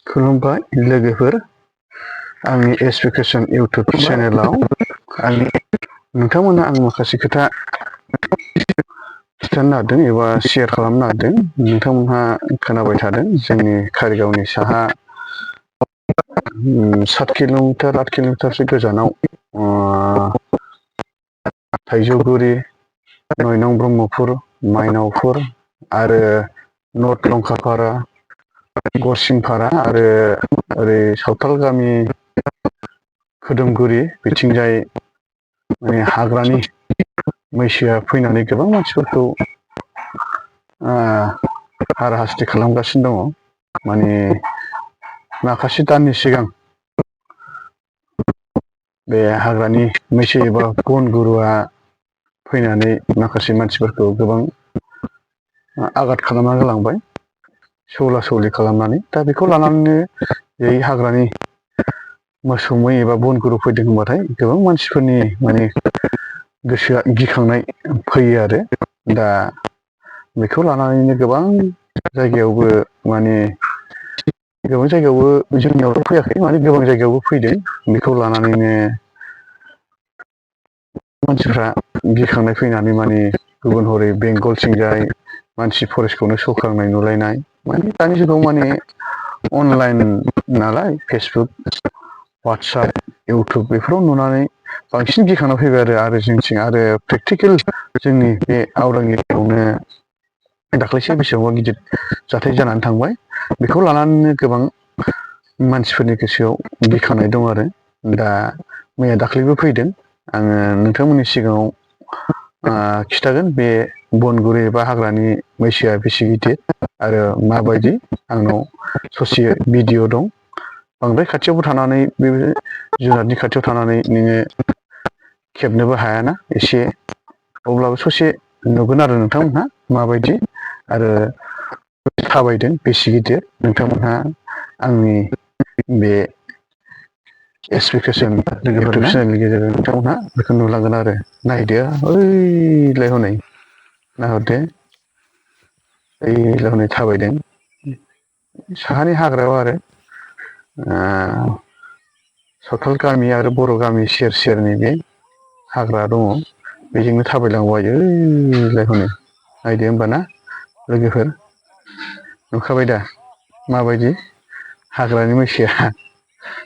खुलुमबाय लोगोफोर, आंनि एसपिकेसन इउटुब चेनेलाव आंनि नोंथांमोना आं माखासे खोथा खिथानो नागिरदों एबा शेयार खालामनो नागिरदों। नोंथांमोनहा खोनाबाय थादों जोंनि कारिगावनि साहा 7 किल'मिटार 8 किल'मिटारसो गोजानाव थाइजौगुरि, नयनं ब्रह्मपुर, माइनावपुर आरो नर्थ लंकापारा, गरसिंपारा आरो ओरै सावथाल गामि खोदोमगुरि बिथिंजाय माने हाग्रानि मैसोआ फैनानै गोबां मानसिफोरखौ हाराहास्ति खालामगासिनो दङ। माने माखासे दाननि सिगां बे हाग्रानि मैसो एबा बनगुरुआ फैनानै माखासे मानसिफोरखौ गोबां आघात खालामना गालांबाय, सौला सौलि खालामनानै। दा बेखौ लानानैनो बे हाग्रानि मोसौ मै एबा बनगुरु फैदों होनबाथाय गोबां मानसिफोरनि माने गोसोआ गिखांनाय फैयो आरो। दा बेखौ लानानैनो गोबां जायगायावबो माने गोबां जायगायावबो जोंनियावल' फैयाखै, माने गोबां जायगायावबो फैदों। बेखौ लानानैनो मानसिफ्रा गिखांनाय फैनानै माने गुबुन हरै बेंगलथिंजाय मानसि फरेस्टखौनो सौखांनाय नुलायनाय, माने दानि जुगाव माने अनलाइन नालाय फेसबुक, वाट्सएप, इउटुब बेफोराव नुनानै बांसिन गिखांना फैबाय आरो जोंथिं आरो प्रेक्टिकेल जोंनि बे आवदांगियावनो दाख्लैसो बेसेबांबा गिदिर जाथाय जानानै थांबाय। बेखौ लानानैनो गोबां मानसिफोरनि गोसोआव गिखांनाय दं आरो। दा मैया दाख्लैबो फैदों। आङो नोंथांमोननि सिगाङाव खिथागोन बे बनगुरु एबा हाग्रानि मैसोआ बेसे गिदिर आरो माबायदि। आंनाव ससे भिडिअ दं। बांद्राय खाथियावबो थानानै बे जुनारनि खाथियाव थानानै नोङो खेबनोबो हायाना एसे, अब्लाबो ससे नुगोन आरो नोंथांमोनहा माबायदि आरो थाबायदों बेसे गिदिर। नोंथांमोनहा आंनि बे एसपिकेसन इउटुब चेनेलनि गेजेरजों नोंथांमोनहा बेखौ नुलांगोन आरो। नायदो ओइलाय हनै, नाहरदो ओइलाय हनै थाबायदों साहानि हाग्रायाव आरो सावथाल गामि आरो बर' गामि सेर सेरनि बे हाग्रा दङ, बेजोंनो थाबायलांबायो ओइलाय हनै। नायदो होमबाना लोगोफोर, नुखाबाय दा माबायदि हाग्रानि मैसोआ।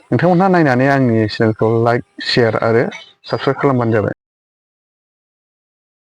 नोंथांमोनहा नायनानै आंनि चेनेलखौ लाइक, शेयार आरो साबसक्राइब खालामबानो जाबाय।